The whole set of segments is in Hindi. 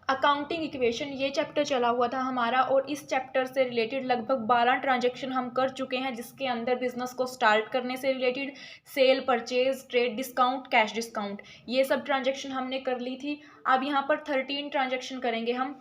अकाउंटिंग इक्वेशन ये चैप्टर चला हुआ था हमारा, और इस चैप्टर से रिलेटेड लगभग 12 ट्रांजैक्शन हम कर चुके हैं, जिसके अंदर बिजनेस को स्टार्ट करने से related sale, purchase, trade discount, cash discount, ये सब ट्रांजैक्शन हमने कर ली थी। अब यहाँ पर 13 ट्रांजैक्शन करेंगे हम,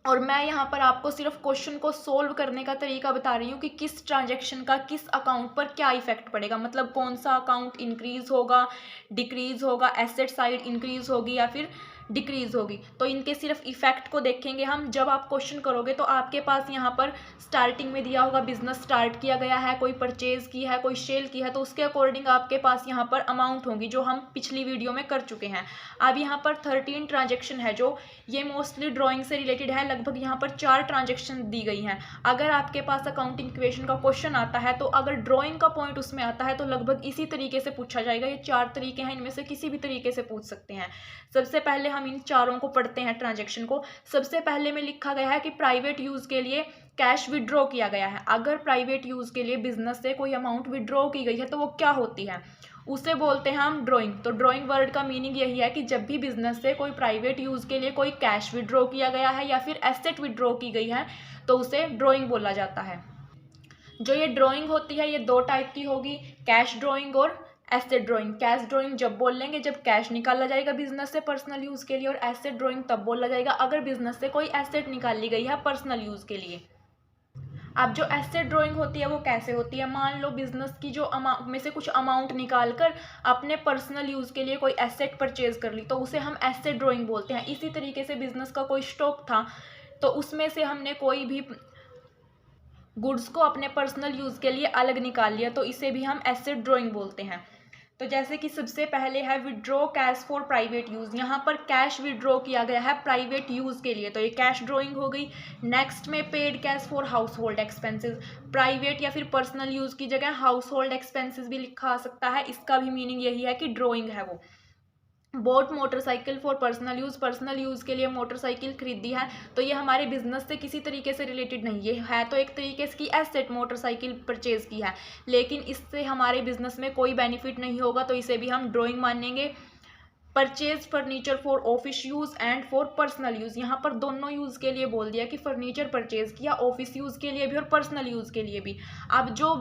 और मैं यहाँ पर आपको सिर्फ क्वेश्चन को सोल्व करने का तरीका बता रही हूँ कि किस ट्रांजैक्शन का किस अकाउंट पर क्या इफेक्ट पड़ेगा, मतलब कौन सा अकाउंट इंक्रीज होगा, डिक्रीज होगा, एसेट साइड इंक्रीज होगी या फिर डिक्रीज होगी। तो इनके सिर्फ इफेक्ट को देखेंगे हम। जब आप क्वेश्चन करोगे तो आपके पास यहाँ पर स्टार्टिंग में दिया होगा बिजनेस स्टार्ट किया गया है, कोई परचेज की है, कोई सेल की है, तो उसके अकॉर्डिंग आपके पास यहाँ पर अमाउंट होगी जो हम पिछली वीडियो में कर चुके हैं। अब यहाँ पर 13 ट्रांजेक्शन है जो ये मोस्टली ड्राइंग से रिलेटेड है। लगभग यहाँ पर 4 ट्रांजेक्शन दी गई हैं। अगर आपके पास अकाउंटिंग इक्वेशन का क्वेश्चन आता है तो अगर ड्राइंग का पॉइंट उसमें आता है तो लगभग इसी तरीके से पूछा जाएगा। ये 4 तरीके हैं, इनमें से किसी भी तरीके से पूछ सकते हैं। सबसे पहले हम इन चारों को पढ़ते हैं ट्रांजेक्शन को। सबसे पहले में लिखा गया है कि प्राइवेट यूज के लिए कैश विड्रॉ किया गया है। अगर प्राइवेट यूज के लिए बिजनेस से कोई अमाउंट विड्रॉ की गई है तो वो क्या होती है, उसे बोलते हैं हम ड्राइंग। तो ड्राइंग वर्ड का मीनिंग यही है कि जब भी बिजनेस से कोई प्राइवेट यूज के लिए कोई कैश विड्रॉ किया गया है या फिर एसेट विड्रॉ की गई है तो उसे ड्राइंग बोला जाता है। जो ये ड्राइंग होती है ये 2 टाइप की होगी, कैश ड्राइंग और एसेट ड्राइंग। कैश ड्राइंग जब बोल लेंगे जब कैश निकाला जाएगा बिजनेस से पर्सनल यूज के लिए, और एसेट ड्राइंग तब बोला जाएगा अगर बिजनेस से कोई एसेट निकाली गई है पर्सनल यूज के लिए। अब जो एसेट ड्राइंग होती है वो कैसे होती है, मान लो बिजनेस की जो अमाउंट में से कुछ अमाउंट निकाल कर अपने पर्सनल यूज के लिए कोई एसेट परचेज कर ली तो उसे हम एसेट ड्राइंग बोलते हैं। इसी तरीके से बिजनेस का कोई स्टॉक था तो उसमें से हमने कोई भी गुड्स को अपने पर्सनल यूज के लिए अलग निकाल लिया तो इसे भी हम एसेट ड्राइंग बोलते हैं। तो जैसे कि सबसे पहले है withdraw cash for private use. यहाँ पर कैश विड्रॉ किया गया है प्राइवेट यूज के लिए, तो ये कैश ड्राइंग हो गई। नेक्स्ट में paid cash for house hold expenses. Private या फिर पर्सनल यूज की जगह हाउस होल्ड एक्सपेंसेस भी लिखा आ सकता है, इसका भी मीनिंग यही है कि ड्राइंग है वो। Boat motorcycle for personal use के लिए मोटरसाइकिल खरीदी है तो ये हमारे बिजनेस से किसी तरीके से रिलेटेड नहीं, ये है तो एक तरीके से की एसेट मोटरसाइकिल परचेज की है, लेकिन इससे हमारे बिजनेस में कोई बेनिफिट नहीं होगा तो इसे भी हम ड्राइंग मानेंगे। Purchase furniture for office use and for personal use. यहाँ पर दोनों यूज के लिए बोल दिया कि फर्नीचर परचेज किया ऑफिस यूज के लिए भी और पर्सनल यूज के लिए भी। अब जो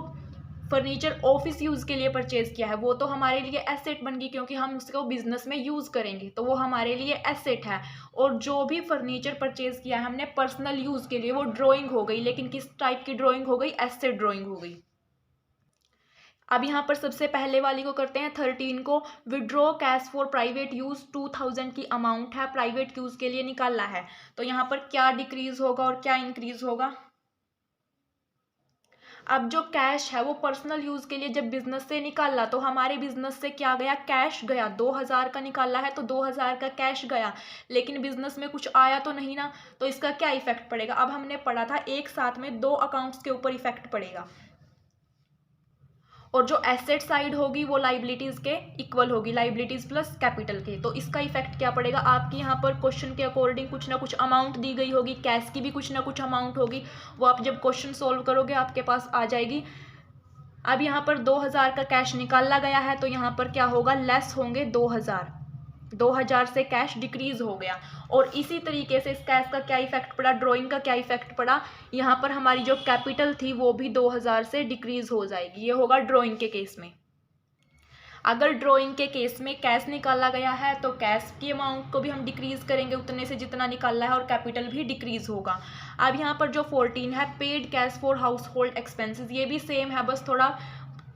फर्नीचर ऑफिस यूज के लिए परचेज किया है वो तो हमारे लिए एसेट बन गई क्योंकि हम उसको बिजनेस में यूज करेंगे तो वो हमारे लिए एसेट है। और जो भी फर्नीचर परचेज किया है हमने पर्सनल यूज के लिए वो ड्राइंग हो गई, लेकिन किस टाइप की ड्राइंग हो गई, एसेट ड्राइंग हो गई। अब यहाँ पर सबसे पहले वाली को करते हैं 13 को। Withdraw cash for private use 2000 की अमाउंट है, प्राइवेट यूज के लिए निकालना है तो यहाँ पर क्या डिक्रीज होगा और क्या इंक्रीज होगा। अब जो कैश है वो पर्सनल यूज के लिए जब बिजनेस से निकाला तो हमारे बिजनेस से क्या गया, कैश गया। 2000 का निकाला है तो 2000 का कैश गया, लेकिन बिजनेस में कुछ आया तो नहीं ना, तो इसका क्या इफेक्ट पड़ेगा। अब हमने पढ़ा था एक साथ में 2 अकाउंट्स के ऊपर इफेक्ट पड़ेगा, और जो एसेट साइड होगी वो लाइबिलिटीज के इक्वल होगी, लाइबिलिटीज प्लस कैपिटल के। तो इसका इफेक्ट क्या पड़ेगा, आपकी यहाँ पर क्वेश्चन के अकॉर्डिंग कुछ ना कुछ अमाउंट दी गई होगी, कैश की भी कुछ ना कुछ अमाउंट होगी, वो आप जब क्वेश्चन सोल्व करोगे आपके पास आ जाएगी। अब यहाँ पर 2000 का कैश निकाला गया है तो यहाँ पर क्या होगा, लेस होंगे 2000 से कैश डिक्रीज हो गया। और इसी तरीके से इस कैश का क्या इफेक्ट पड़ा, ड्राइंग का क्या इफेक्ट पड़ा, यहाँ पर हमारी जो कैपिटल थी वो भी 2000 से डिक्रीज हो जाएगी। ये होगा ड्राइंग के केस में। अगर ड्राइंग के केस में कैश निकाला गया है तो कैश की अमाउंट को भी हम डिक्रीज करेंगे उतने से जितना निकाला है, और कैपिटल भी डिक्रीज होगा। अब यहाँ पर जो 14 है paid cash for house hold expenses, ये भी सेम है बस थोड़ा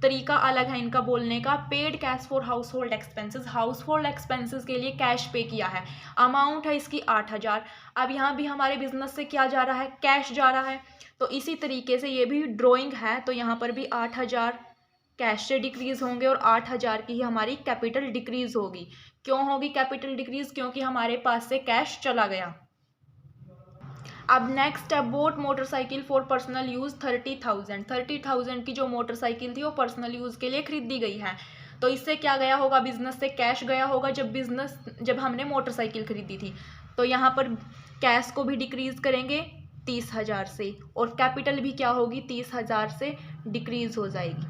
तरीका अलग है इनका बोलने का। Paid cash for house hold expenses, house hold expenses के लिए कैश पे किया है, अमाउंट है इसकी 8000। अब यहाँ भी हमारे बिजनेस से क्या जा रहा है, कैश जा रहा है, तो इसी तरीके से ये भी ड्राइंग है तो यहाँ पर भी 8000 कैश से डिक्रीज होंगे और 8000 की ही हमारी कैपिटल डिक्रीज होगी। क्यों होगी कैपिटल डिक्रीज, क्योंकि हमारे पास से कैश चला गया। अब नेक्स्ट है boat motorcycle for personal use 30,000 की जो मोटरसाइकिल थी वो पर्सनल यूज के लिए खरीदी गई है तो इससे क्या गया होगा, बिजनेस से कैश गया होगा जब हमने मोटरसाइकिल खरीदी थी। तो यहाँ पर कैश को भी डिक्रीज करेंगे 30,000 से, और कैपिटल भी क्या होगी 30,000 से डिक्रीज हो जाएगी।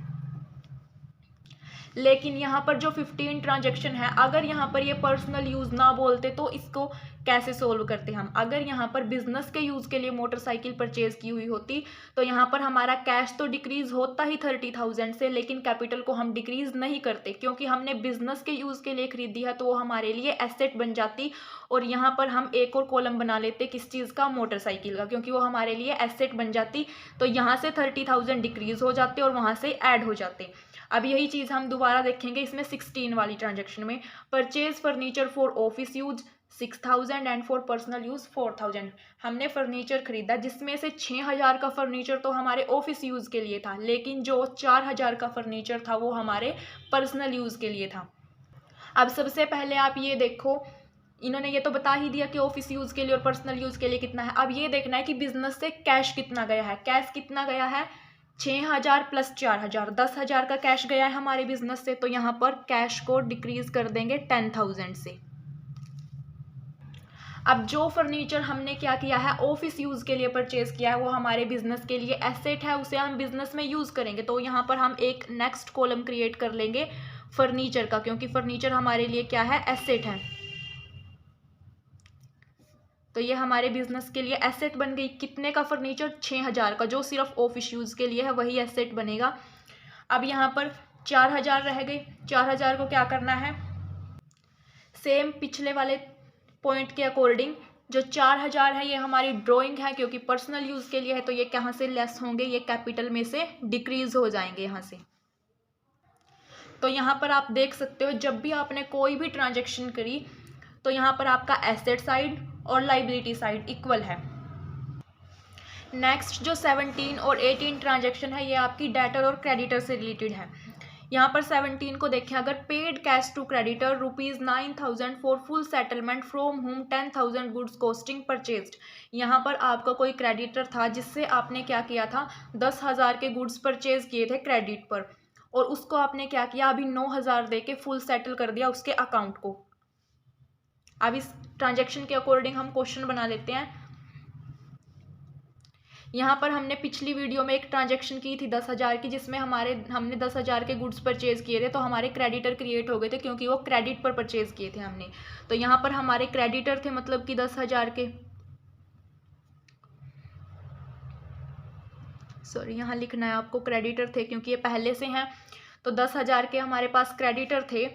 लेकिन यहाँ पर जो 15 ट्रांजेक्शन है, अगर यहाँ पर ये पर्सनल यूज़ ना बोलते तो इसको कैसे सोल्व करते हम। अगर यहाँ पर बिजनेस के यूज़ के लिए मोटरसाइकिल परचेज की हुई होती तो यहाँ पर हमारा कैश तो डिक्रीज होता ही 30,000 से, लेकिन कैपिटल को हम डिक्रीज नहीं करते क्योंकि हमने बिजनेस के यूज़ के लिए खरीदी है तो वो हमारे लिए एसेट बन जाती। और यहाँ पर हम एक और कॉलम बना लेते किस चीज़ का, मोटरसाइकिल का, क्योंकि वो हमारे लिए एसेट बन जाती। तो यहाँ से 30,000 डिक्रीज हो जाते और वहाँ से ऐड हो जाते। अब यही चीज़ हम दोबारा देखेंगे इसमें 16 वाली ट्रांजेक्शन में। Purchase furniture for office use 6,000 and for personal use 4,000। हमने फर्नीचर खरीदा जिसमें से 6,000 का फर्नीचर तो हमारे ऑफिस यूज़ के लिए था, लेकिन जो 4,000 का फर्नीचर था वो हमारे पर्सनल यूज़ के लिए था। अब सबसे पहले आप ये देखो, इन्होंने ये तो बता ही दिया कि ऑफिस यूज़ के लिए और पर्सनल यूज़ के लिए कितना है। अब ये देखना है कि बिजनेस से कैश कितना गया है। कैश कितना गया है, 6,000 प्लस 4,000, 10,000 का कैश गया है हमारे बिजनेस से। तो यहाँ पर कैश को डिक्रीज कर देंगे 10,000 से। अब जो फर्नीचर हमने क्या किया है, ऑफिस यूज़ के लिए परचेज किया है, वो हमारे बिजनेस के लिए एसेट है, उसे हम बिजनेस में यूज़ करेंगे। तो यहाँ पर हम एक नेक्स्ट कॉलम क्रिएट कर लेंगे फर्नीचर का, क्योंकि फर्नीचर हमारे लिए क्या है, एसेट है। तो ये हमारे बिजनेस के लिए एसेट बन गई। कितने का फर्नीचर, 6,000 का, जो सिर्फ ऑफिस यूज़ के लिए है वही एसेट बनेगा। अब यहाँ पर 4,000 रह गए। 4,000 को क्या करना है, सेम पिछले वाले पॉइंट के अकॉर्डिंग, जो 4,000 है ये हमारी ड्राइंग है क्योंकि पर्सनल यूज़ के लिए है, तो ये कहाँ से लेस होंगे, ये कैपिटल में से डिक्रीज हो जाएंगे यहाँ से। तो यहाँ पर आप देख सकते हो जब भी आपने कोई भी ट्रांजेक्शन करी तो यहाँ पर आपका एसेट साइड और लाइबिलिटी साइड इक्वल है। नेक्स्ट जो 17 और 18 ट्रांजेक्शन है ये आपकी डेटर और क्रेडिटर से रिलेटेड है। यहाँ पर 17 को देखें, अगर paid cash to creditor ₹9,000 for full settlement from home 10,000 goods costing purchased. यहाँ पर आपका कोई क्रेडिटर था जिससे आपने क्या किया था, 10,000 के गुड्स परचेज किए थे क्रेडिट पर, और उसको आपने क्या किया, अभी 9,000 दे के फुल सेटल कर दिया उसके अकाउंट को। अब इस ट्रांजेक्शन के अकॉर्डिंग हम क्वेश्चन बना लेते हैं। यहाँ पर हमने पिछली वीडियो में एक ट्रांजैक्शन की थी 10,000 की, जिसमें हमने 10,000 के गुड्स परचेज किए थे, तो हमारे क्रेडिटर क्रिएट हो गए थे क्योंकि वो क्रेडिट पर परचेज किए थे हमने। तो यहाँ पर हमारे क्रेडिटर थे, मतलब कि 10,000 के, सॉरी यहाँ लिखना है आपको, क्रेडिटर थे क्योंकि ये पहले से हैं। तो 10,000 के हमारे पास क्रेडिटर थे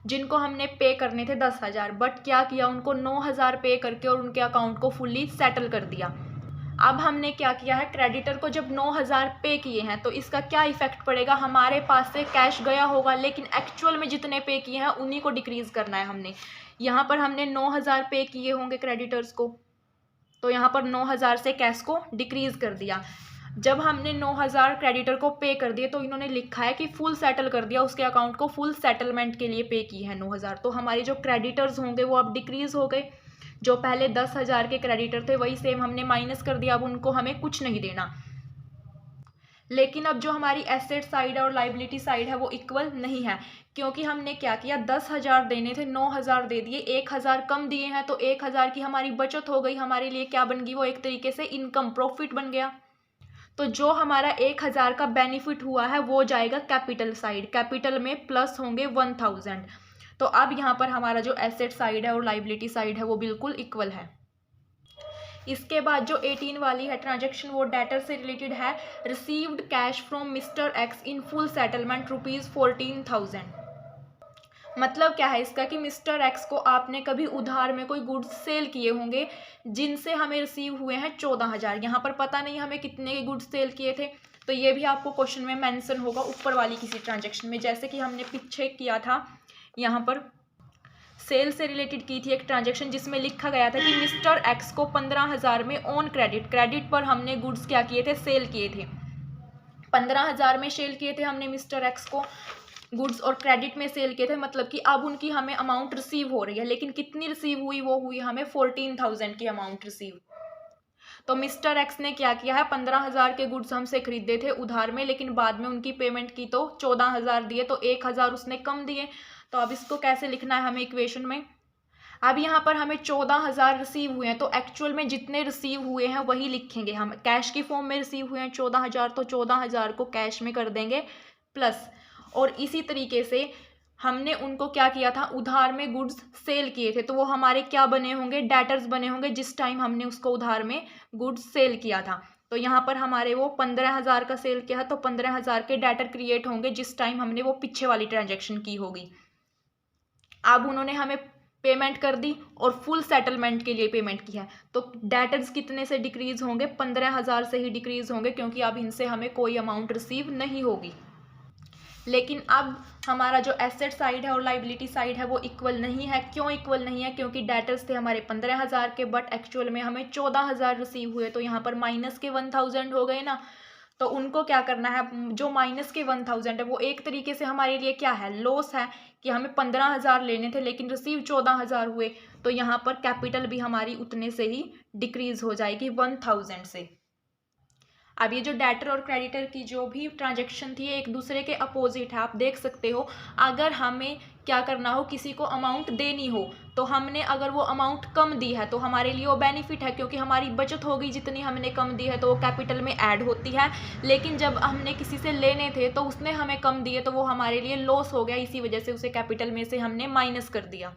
जिनको हमने पे करने थे 10,000, बट क्या किया, उनको 9,000 पे करके और उनके अकाउंट को फुल्ली सेटल कर दिया। अब हमने क्या किया है, क्रेडिटर को जब 9,000 पे किए हैं तो इसका क्या इफेक्ट पड़ेगा, हमारे पास से कैश गया होगा, लेकिन एक्चुअल में जितने पे किए हैं उन्हीं को डिक्रीज करना है हमने। यहाँ पर हमने 9,000 पे किए होंगे क्रेडिटर्स को, तो यहाँ पर 9,000 से कैश को डिक्रीज कर दिया। जब हमने 9,000 क्रेडिटर को पे कर दिए तो इन्होंने लिखा है कि फुल सेटल कर दिया, उसके अकाउंट को फुल सेटलमेंट के लिए पे की है 9,000। तो हमारे जो क्रेडिटर्स होंगे वो अब डिक्रीज हो गए। जो पहले 10,000 के क्रेडिटर थे वही सेम हमने माइनस कर दिया, अब उनको हमें कुछ नहीं देना। लेकिन अब जो हमारी एसेट साइड और लाइबिलिटी साइड है वो इक्वल नहीं है, क्योंकि हमने क्या किया, 10,000 देने थे, 9,000 दे दिए, 1,000 कम दिए हैं, तो 1,000 की हमारी बचत हो गई, हमारे लिए क्या बन गई, वो एक तरीके से इनकम, प्रॉफिट बन गया। तो जो हमारा 1,000 का बेनिफिट हुआ है वो जाएगा कैपिटल साइड, कैपिटल में प्लस होंगे 1,000। तो अब यहाँ पर हमारा जो एसेट साइड है और लाइबिलिटी साइड है वो बिल्कुल इक्वल है। इसके बाद जो 18 वाली है ट्रांजैक्शन वो डेटर से रिलेटेड है। Received cash from mister x in full settlement ₹14,000। मतलब क्या है इसका कि मिस्टर एक्स को आपने कभी उधार में कोई गुड्स सेल किए होंगे जिनसे हमें रिसीव हुए हैं 14,000। यहाँ पर पता नहीं हमें कितने के गुड्स सेल किए थे, तो ये भी आपको क्वेश्चन में मेंशन होगा ऊपर वाली किसी ट्रांजैक्शन में, जैसे कि हमने पीछे किया था, यहाँ पर सेल से रिलेटेड की थी एक ट्रांजैक्शन जिसमें लिखा गया था कि मिस्टर एक्स को 15,000 में ऑन क्रेडिट पर हमने गुड्स क्या किए थे, सेल किए थे। 15,000 में सेल किए थे हमने मिस्टर एक्स को गुड्स और क्रेडिट में सेल किए थे, मतलब कि अब उनकी हमें अमाउंट रिसीव हो रही है, लेकिन कितनी रिसीव हुई, वो हुई हमें 14,000 की अमाउंट रिसीव। तो मिस्टर एक्स ने क्या किया है, 15,000 के गुड्स हमसे खरीदे थे उधार में, लेकिन बाद में उनकी पेमेंट की तो 14,000 दिए, तो 1,000 उसने कम दिए। तो अब इसको कैसे लिखना है हमें इक्वेशन में, अब यहाँ पर हमें 14,000 रिसीव हुए हैं, तो एक्चुअल में जितने रिसीव हुए हैं वही लिखेंगे हम। कैश की फॉर्म में रिसीव हुए हैं 14,000, तो 14,000 को कैश में कर देंगे प्लस, और इसी तरीके से हमने उनको क्या किया था, उधार में गुड्स सेल किए थे, तो वो हमारे क्या बने होंगे, डेटर्स बने होंगे जिस टाइम हमने उसको उधार में गुड्स सेल किया था। तो यहाँ पर हमारे वो 15,000 का सेल किया है, तो 15,000 के डेटर क्रिएट होंगे जिस टाइम हमने वो पीछे वाली ट्रांजेक्शन की होगी। अब उन्होंने हमें पेमेंट कर दी और फुल सेटलमेंट के लिए पेमेंट की है, तो डेटर्स कितने से डिक्रीज होंगे, 15,000 से ही डिक्रीज होंगे, क्योंकि अब इनसे हमें कोई अमाउंट रिसीव नहीं होगी। लेकिन अब हमारा जो एसेट साइड है और लाइबिलिटी साइड है वो इक्वल नहीं है। क्यों इक्वल नहीं है, क्योंकि डेटर्स थे हमारे 15,000 के, बट एक्चुअल में हमें 14,000 रिसीव हुए, तो यहाँ पर माइनस के 1,000 हो गए ना। तो उनको क्या करना है, जो माइनस के 1,000 है वो एक तरीके से हमारे लिए क्या है, लॉस है, कि हमें 15,000 लेने थे लेकिन रिसीव 14,000 हुए, तो यहाँ पर कैपिटल भी हमारी उतने से ही डिक्रीज हो जाएगी 1,000 से। अब ये जो डेटर और क्रेडिटर की जो भी ट्रांजेक्शन थी एक दूसरे के अपोजिट है। आप देख सकते हो, अगर हमें क्या करना हो, किसी को अमाउंट देनी हो, तो हमने अगर वो अमाउंट कम दी है तो हमारे लिए वो बेनिफिट है, क्योंकि हमारी बचत होगी, जितनी हमने कम दी है तो वो कैपिटल में ऐड होती है। लेकिन जब हमने किसी से लेने थे तो उसने हमें कम दिए, तो वो हमारे लिए लॉस हो गया, इसी वजह से उसे कैपिटल में से हमने माइनस कर दिया।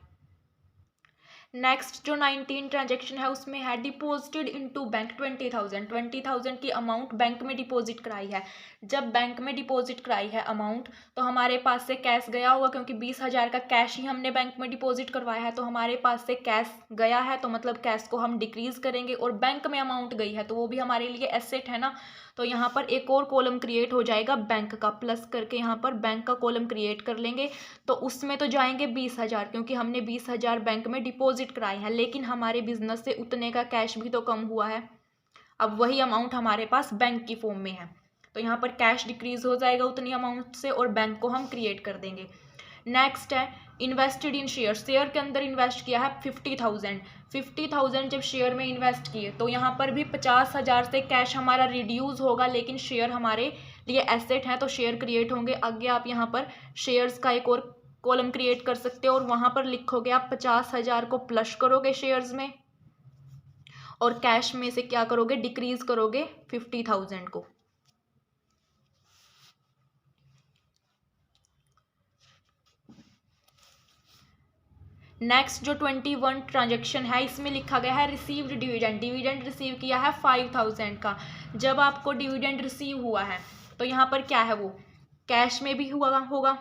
नेक्स्ट जो 19 ट्रांजेक्शन है उसमें है डिपॉजिटेड इनटू बैंक 20,000 की अमाउंट बैंक में डिपॉजिट कराई है। जब बैंक में डिपॉजिट कराई है अमाउंट, तो हमारे पास से कैश गया होगा, क्योंकि 20,000 का कैश ही हमने बैंक में डिपॉजिट करवाया है, तो हमारे पास से कैश गया है, तो मतलब कैश को हम डिक्रीज करेंगे, और बैंक में अमाउंट गई है तो वो भी हमारे लिए एसेट है ना। तो यहाँ पर एक और कॉलम क्रिएट हो जाएगा बैंक का, प्लस करके यहाँ पर बैंक का कॉलम क्रिएट कर लेंगे। तो उसमें तो जाएंगे 20,000, क्योंकि हमने 20,000 बैंक में डिपॉजिट कराए हैं, लेकिन हमारे बिजनेस से उतने का कैश भी तो कम हुआ है। अब वही अमाउंट हमारे पास बैंक की फॉर्म में है, तो यहाँ पर कैश डिक्रीज हो जाएगा उतनी अमाउंट से, और बैंक को हम क्रिएट कर देंगे। नेक्स्ट है इन्वेस्टेड इन शेयर, शेयर के अंदर इन्वेस्ट किया है 50,000 जब शेयर में इन्वेस्ट किए, तो यहाँ पर भी 50,000 से कैश हमारा रिड्यूस होगा, लेकिन शेयर हमारे लिए एसेट है, तो शेयर क्रिएट होंगे। आगे आप यहाँ पर शेयर्स का एक और कॉलम क्रिएट कर सकते हो, और वहाँ पर लिखोगे आप 50,000 को प्लस करोगे शेयर्स में, और कैश में से क्या करोगे, डिक्रीज करोगे 50,000 को। नेक्स्ट जो 21 ट्रांजेक्शन है इसमें लिखा गया है रिसीव्ड डिविडेंड, डिविडेंड रिसीव किया है 5,000 का। जब आपको डिविडेंड रिसीव हुआ है तो यहाँ पर क्या है, वो कैश में भी हुआ होगा,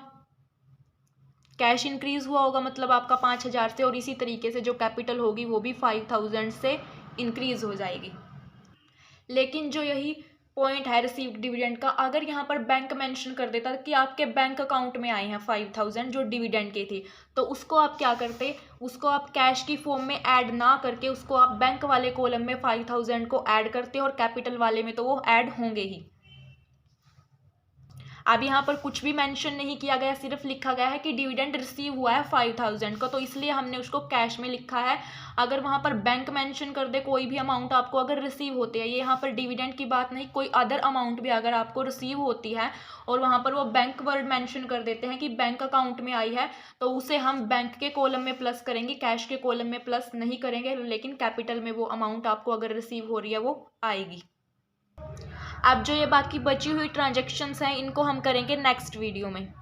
कैश इंक्रीज हुआ होगा, मतलब आपका 5,000 से, और इसी तरीके से जो कैपिटल होगी वो भी 5,000 से इंक्रीज हो जाएगी। लेकिन जो यही पॉइंट है रिसीव्ड डिविडेंड का, अगर यहाँ पर बैंक मेंशन कर देता कि आपके बैंक अकाउंट में आए हैं 5,000 जो डिविडेंड के थे, तो उसको आप क्या करते, उसको आप कैश की फॉर्म में ऐड ना करके उसको आप बैंक वाले कॉलम में 5,000 को ऐड करते, और कैपिटल वाले में तो वो ऐड होंगे ही। अब यहाँ पर कुछ भी मेंशन नहीं किया गया, सिर्फ लिखा गया है कि डिविडेंड रिसीव हुआ है 5,000 का, तो इसलिए हमने उसको कैश में लिखा है। अगर वहाँ पर बैंक मेंशन कर दे, कोई भी अमाउंट आपको अगर रिसीव होती है, ये यहाँ पर डिविडेंड की बात नहीं, कोई अदर अमाउंट भी अगर आपको रिसीव होती है और वहाँ पर वो बैंक वर्ड मेंशन कर देते हैं कि बैंक अकाउंट में आई है, तो उसे हम बैंक के कॉलम में प्लस करेंगे, कैश के कॉलम में प्लस नहीं करेंगे, लेकिन कैपिटल में वो अमाउंट आपको अगर रिसीव हो रही है वो आएगी। अब जो ये बाकी बची हुई ट्रांजेक्शन्स हैं इनको हम करेंगे नेक्स्ट वीडियो में।